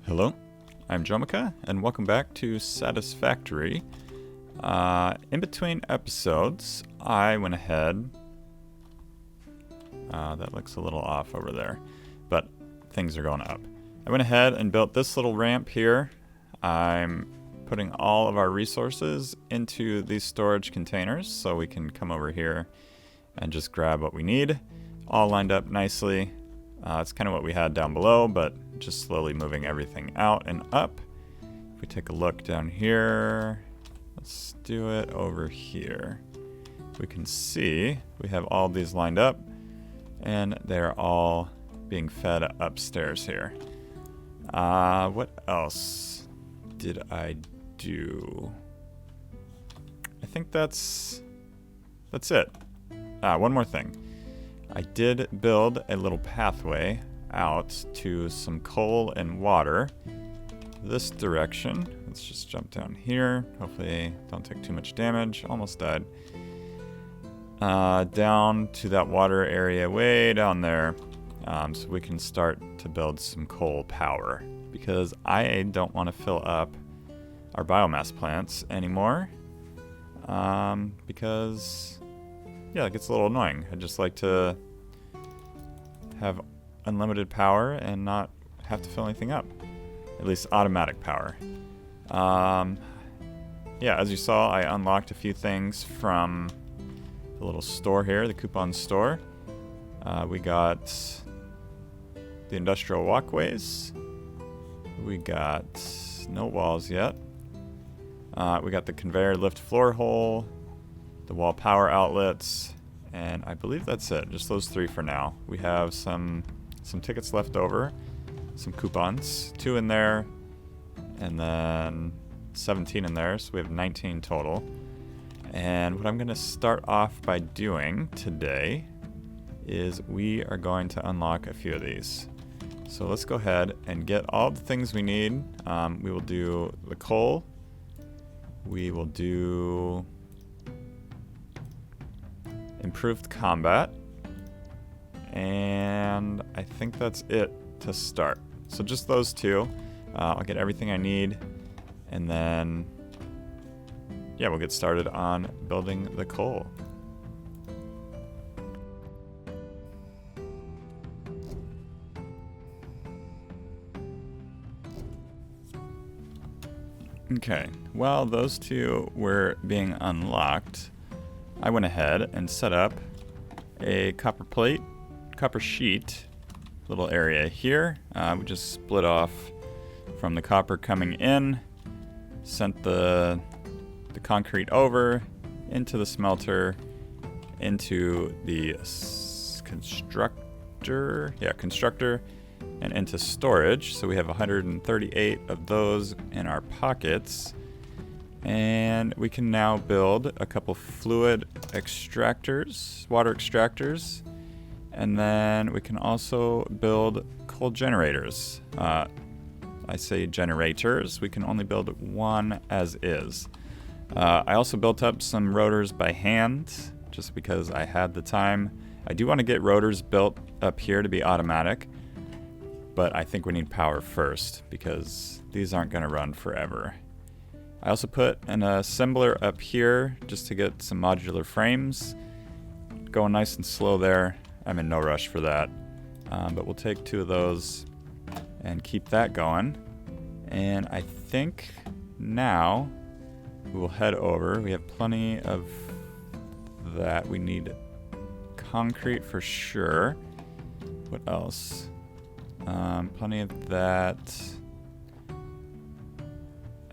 Hello, I'm Jomika, and welcome back to Satisfactory. In between episodes, I went ahead... that looks a little off over there, but things are going up. I went ahead and built this little ramp here. I'm putting all of our resources into these storage containers so we can come over here and just grab what we need. All lined up nicely. It's kind of what we had down below, but just slowly moving everything out and up. If we take a look down here, let's do it over here. We can see we have all these lined up and they're all being fed upstairs here. What else did I do? I think that's it. One more thing. I did build a little pathway out to some coal and water this direction. Let's just jump down here. Hopefully don't take too much damage. Almost died. Down to that water area way down there, so we can start to build some coal power, because I don't want to fill up our biomass plants anymore, because yeah, it gets a little annoying. I just like to have unlimited power and not have to fill anything up. At least automatic power. Yeah, as you saw, I unlocked a few things from the little store here, the coupon store. We got the industrial walkways. We got no walls yet. We got the conveyor lift floor hole, the wall power outlets, and I believe that's it. Just those three for now. We have some tickets left over, some coupons, 2 in there, and then 17 in there, so we have 19 total. And what I'm going to start off by doing today is we are going to unlock a few of these. So let's go ahead and get all the things we need. We will do the coal. We will do improved combat, and I think that's it to start. So just those two. I'll get everything I need, and then yeah, we'll get started on building the coal. Okay, while those two were being unlocked, I went ahead and set up a copper sheet little area here. We just split off from the copper coming in, sent the concrete over into the smelter, into the constructor, and into storage. So we have 138 of those in our pockets. And we can now build a couple fluid extractors, water extractors, and then we can also build coal generators. I say generators, we can only build one as is. I also built up some rotors by hand, just because I had the time. I do want to get rotors built up here to be automatic, but I think we need power first, because these aren't going to run forever. I also put an assembler up here just to get some modular frames. Going nice and slow there. I'm in no rush for that. But we'll take 2 of those and keep that going. And I think now we will head over. We have plenty of that. We need concrete for sure. What else? Plenty of that.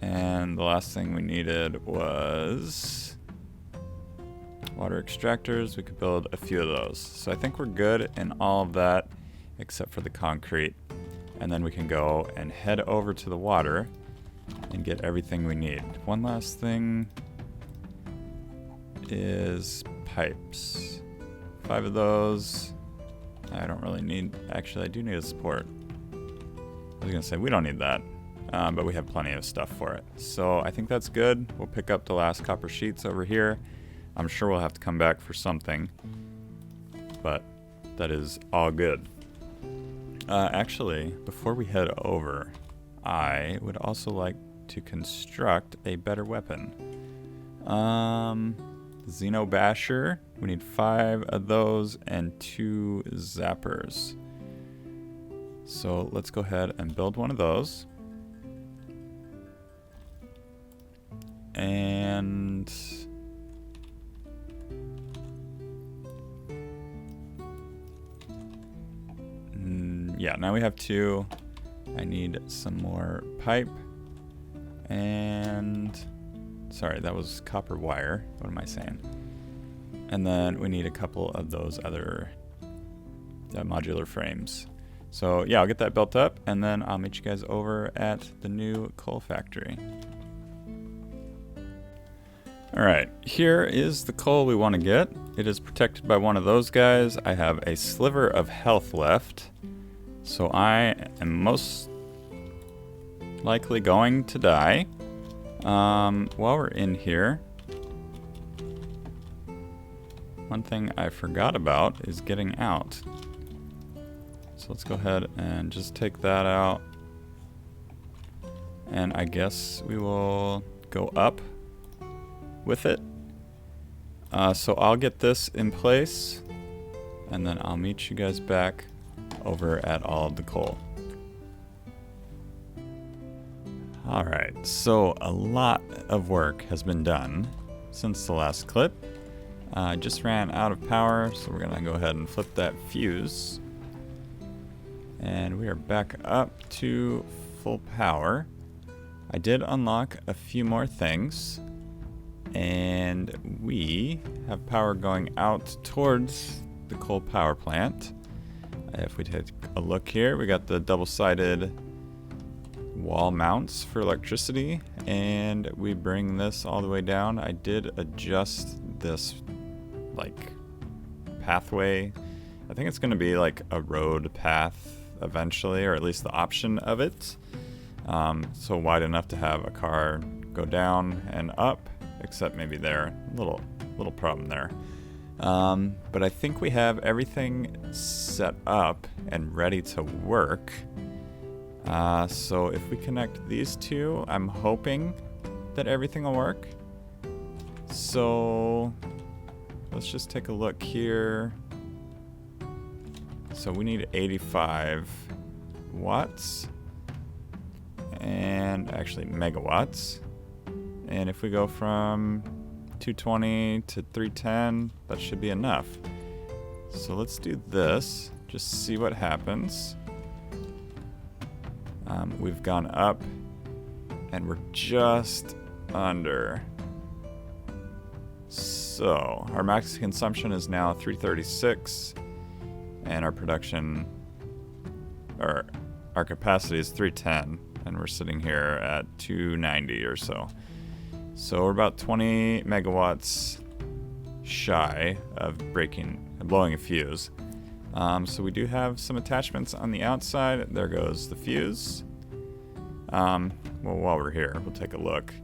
And the last thing we needed was water extractors. We could build a few of those. So I think we're good in all of that except for the concrete. And then we can go and head over to the water and get everything we need. One last thing is pipes. 5 of those. I don't really need, actually I do need a support. I was gonna say we don't need that. But we have plenty of stuff for it. So I think that's good. We'll pick up the last copper sheets over here. I'm sure we'll have to come back for something, but that is all good. Actually, before we head over, I would also like to construct a better weapon. Xeno Basher. We need 5 of those and 2 zappers. So let's go ahead and build one of those. And yeah, now we have 2. I need some more pipe. And sorry, that was copper wire. What am I saying? And then we need a couple of those other modular frames. So yeah, I'll get that built up, and then I'll meet you guys over at the new coal factory. Alright, here is the coal we want to get. It is protected by one of those guys. I have a sliver of health left, so I am most likely going to die. While we're in here, one thing I forgot about is getting out. So let's go ahead and just take that out. And I guess we will go up with it. So I'll get this in place, and then I'll meet you guys back over at all of the coal. Alright, so a lot of work has been done since the last clip. I just ran out of power, so we're gonna go ahead and flip that fuse. And we are back up to full power. I did unlock a few more things, and we have power going out towards the coal power plant. If we take a look here, we got the double-sided wall mounts for electricity, and we bring this all the way down. I did adjust this like pathway. I think it's going to be like a road path eventually, or at least the option of it. So wide enough to have a car go down and up, except maybe there, little problem there. But I think we have everything set up and ready to work. So if we connect these two, I'm hoping that everything will work. So let's just take a look here. So we need 85 watts, and actually megawatts. And if we go from 220 to 310, that should be enough. So let's do this, just see what happens. We've gone up, and we're just under. So our max consumption is now 336, and our production, or our capacity is 310, and we're sitting here at 290 or so. So we're about 20 megawatts shy of blowing a fuse. So we do have some attachments on the outside. There goes the fuse. Well, while we're here, we'll take a look.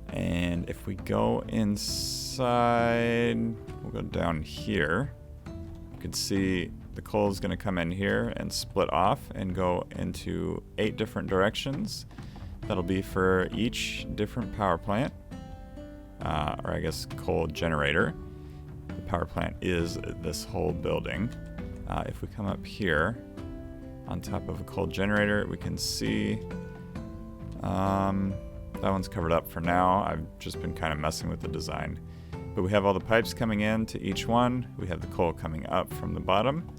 And if we go inside, we'll go down here. You can see the coal is going to come in here and split off and go into 8 different directions. That'll be for each different power plant, or I guess coal generator. The power plant is this whole building. If we come up here on top of a coal generator, we can see that one's covered up for now. I've just been kind of messing with the design. But we have all the pipes coming in to each one. We have the coal coming up from the bottom.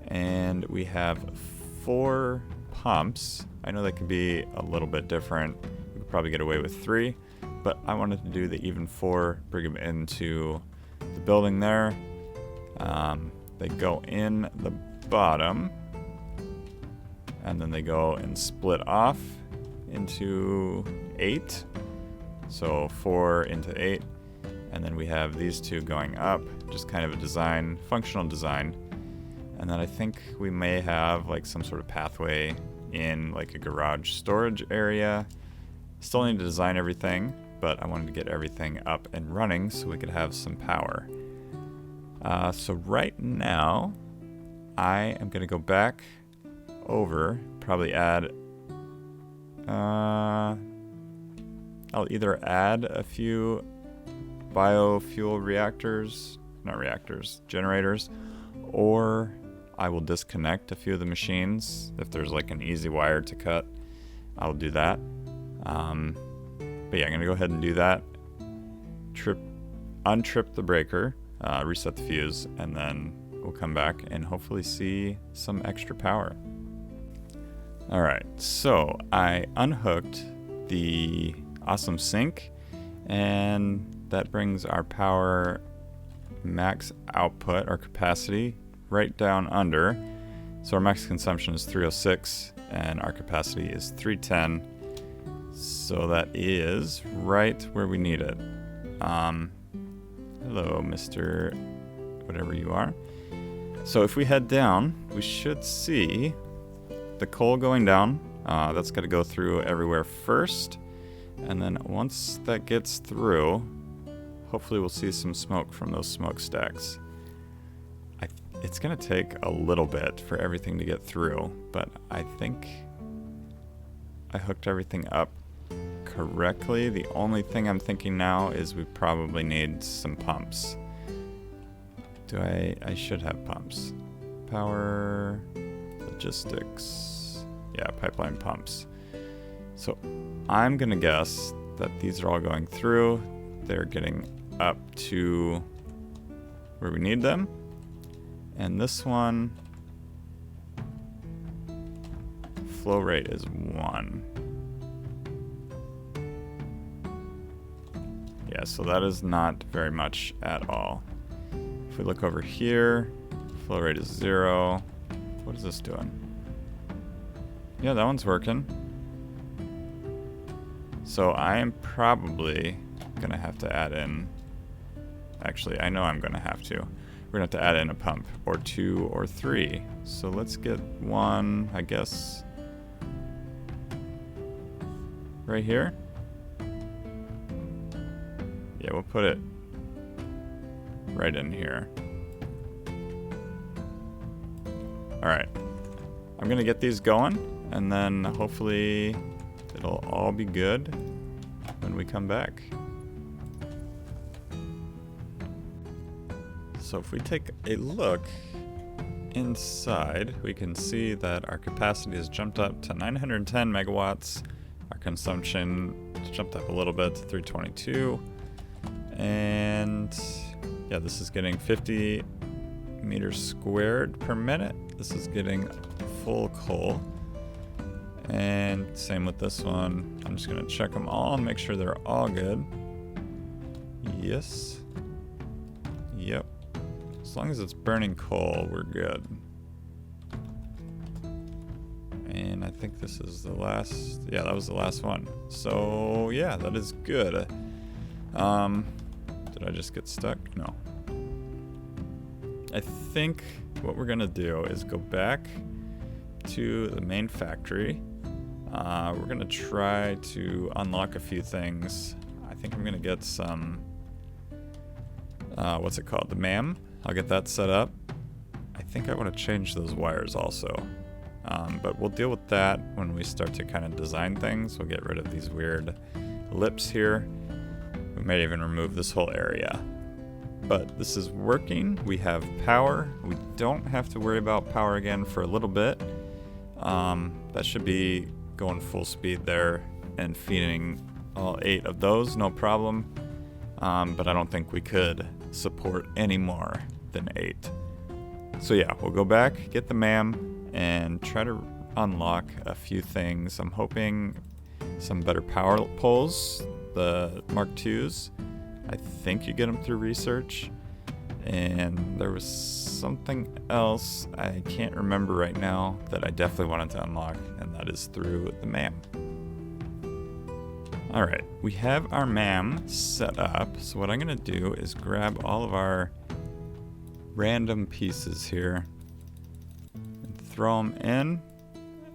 And we have 4 pumps. I know they could be a little bit different. We could probably get away with 3. But I wanted to do the even 4, bring them into the building there. They go in the bottom, and then they go and split off into 8. So 4 into 8. And then we have these 2 going up, just kind of a design, functional design. And then I think we may have like some sort of pathway in like a garage storage area. Still need to design everything, but I wanted to get everything up and running so we could have some power. So right now, I am going to go back over, probably add I'll either add a few biofuel generators, or I will disconnect a few of the machines. If there's like an easy wire to cut, I'll do that. But yeah, I'm gonna go ahead and do that. Untrip the breaker, reset the fuse, and then we'll come back and hopefully see some extra power. All right, so I unhooked the awesome sink, and that brings our power max output, our capacity, right down under. So our max consumption is 306 and our capacity is 310. So that is right where we need it. Hello, Mr. whatever you are. So if we head down, we should see the coal going down. That's got to go through everywhere first. And then once that gets through, hopefully we'll see some smoke from those smokestacks. It's going to take a little bit for everything to get through, but I think I hooked everything up correctly. The only thing I'm thinking now is we probably need some pumps. I should have pumps. Power, logistics, yeah, pipeline pumps. So I'm gonna guess that these are all going through. They're getting up to where we need them. And this one, flow rate is 1. Yeah, so that is not very much at all. If we look over here, flow rate is 0. What is this doing? Yeah, that one's working. So I am probably gonna have to add in, actually, I know I'm gonna have to. We're gonna have to add in a pump, or 2 or 3. So let's get one, I guess, right here. Yeah, we'll put it right in here. All right, I'm gonna get these going, and then hopefully it'll all be good when we come back. So if we take a look inside, we can see that our capacity has jumped up to 910 megawatts. Our consumption has jumped up a little bit to 322. And yeah, this is getting 50 meters squared per minute. This is getting full coal. And same with this one. I'm just gonna check them all and make sure they're all good. Yes. Yep. As long as it's burning coal, we're good. And I think this is the last, yeah, that was the last one. So yeah, that is good. Did I just get stuck? No. I think what we're gonna do is go back to the main factory. We're gonna try to unlock a few things. I think I'm gonna get some, what's it called? The MAM. I'll get that set up. I think I want to change those wires also. But we'll deal with that when we start to kind of design things. We'll get rid of these weird lips here. We may even remove this whole area. But this is working. We have power. We don't have to worry about power again for a little bit. That should be going full speed there and feeding all 8 of those, no problem. But I don't think we could support any more than 8. So yeah, we'll go back, get the MAM, and try to unlock a few things. I'm hoping some better power poles, the Mark IIs. I think you get them through research. And there was something else I can't remember right now that I definitely wanted to unlock, and that is through the MAM. All right, we have our MAM set up. So what I'm gonna do is grab all of our random pieces here and throw them in,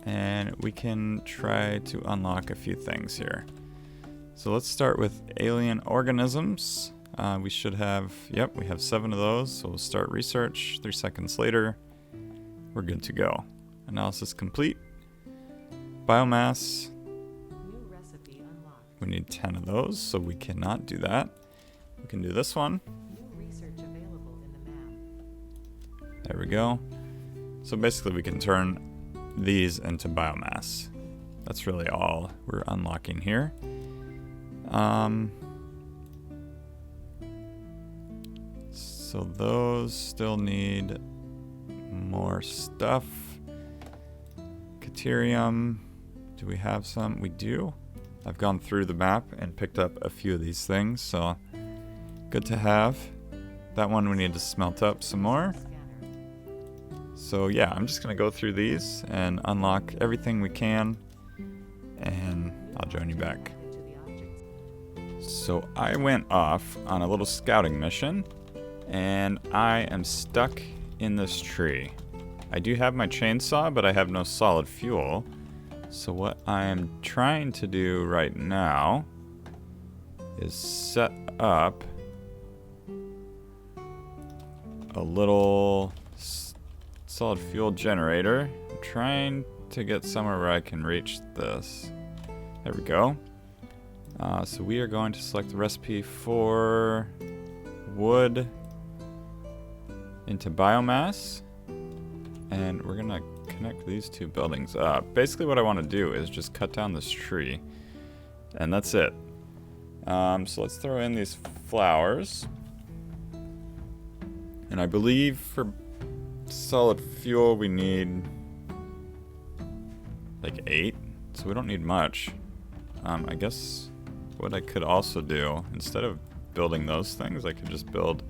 and we can try to unlock a few things here. So let's start with alien organisms. We should have, yep, we have 7 of those. So we'll start research. 3 seconds later, we're good to go. Analysis complete. Biomass. we need 10 of those, so we cannot do that. We can do this one. Research available in the map. There we go. So basically we can turn these into biomass. That's really all we're unlocking here. So those still need more stuff. Caterium, do we have some? We do. I've gone through the map and picked up a few of these things, so good to have. That one we need to smelt up some more. So yeah, I'm just gonna go through these and unlock everything we can, and I'll join you back. So I went off on a little scouting mission, and I am stuck in this tree. I do have my chainsaw, but I have no solid fuel. So what I am trying to do right now is set up a little solid fuel generator. I'm trying to get somewhere where I can reach this. There we go. So we are going to select the recipe for wood into biomass, and we're gonna connect these two buildings up. Basically what I want to do is just cut down this tree, and that's it. So let's throw in these flowers, and I believe for solid fuel we need like 8, so we don't need much. I guess what I could also do, instead of building those things, I could just build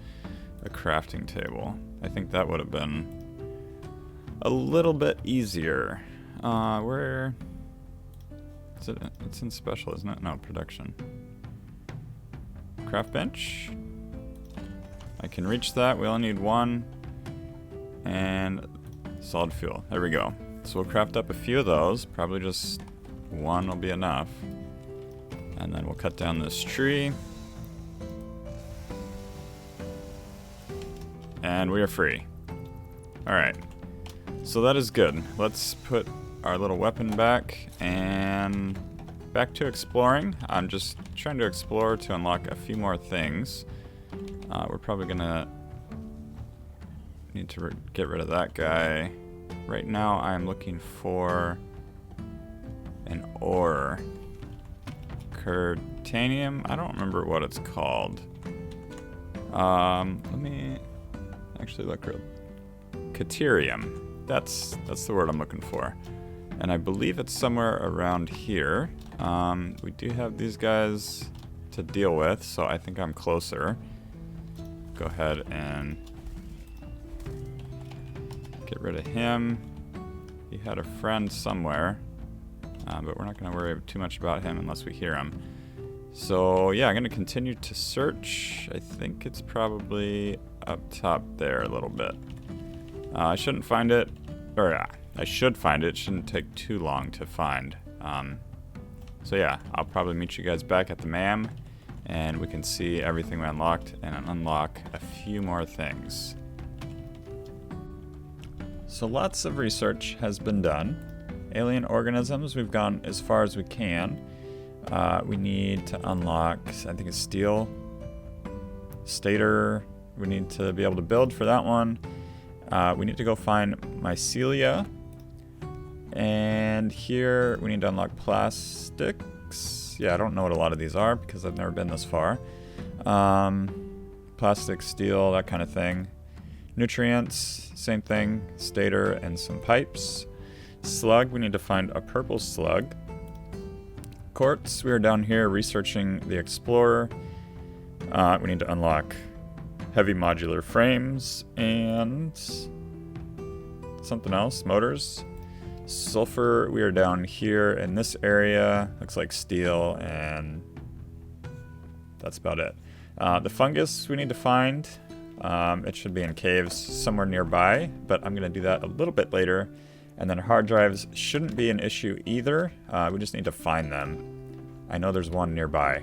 a crafting table. I think that would have been a little bit easier. Where is it? It's in special, isn't it? No, production. Craft bench. I can reach that. We only need 1. And solid fuel. There we go. So we'll craft up a few of those. Probably just 1 will be enough. And then we'll cut down this tree. And we are free. Alright. So that is good. Let's put our little weapon back and back to exploring. I'm just trying to explore to unlock a few more things. We're probably gonna need to get rid of that guy. Right now I'm looking for an ore. Curtanium? I don't remember what it's called. Let me actually look real. Caterium. That's the word I'm looking for. And I believe it's somewhere around here. We do have these guys to deal with, so I think I'm closer. Go ahead and get rid of him. He had a friend somewhere, but we're not going to worry too much about him unless we hear him. So yeah, I'm going to continue to search. I think it's probably up top there a little bit. I shouldn't find it, or I should find it. It shouldn't take too long to find. So yeah, I'll probably meet you guys back at the MAM, and we can see everything we unlocked and unlock a few more things. So lots of research has been done. Alien organisms, we've gone as far as we can. We need to unlock, I think it's steel. Stator, we need to be able to build for that one. We need to go find mycelia. And here we need to unlock plastics. Yeah, I don't know what a lot of these are because I've never been this far. Plastic, steel, that kind of thing. Nutrients, same thing. Stator and some pipes. Slug, we need to find a purple slug. Quartz, we are down here researching the Explorer. We need to unlock heavy modular frames and something else, motors. Sulfur, we are down here in this area. Looks like steel, and that's about it. The fungus we need to find. It should be in caves somewhere nearby, but I'm going to do that a little bit later. And then hard drives shouldn't be an issue either. We just need to find them. I know there's one nearby,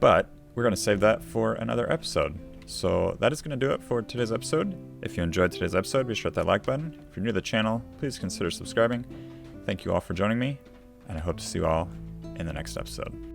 but we're going to save that for another episode. So that is going to do it for today's episode. If you enjoyed today's episode, be sure to hit that like button. If you're new to the channel, please consider subscribing. Thank you all for joining me, and I hope to see you all in the next episode.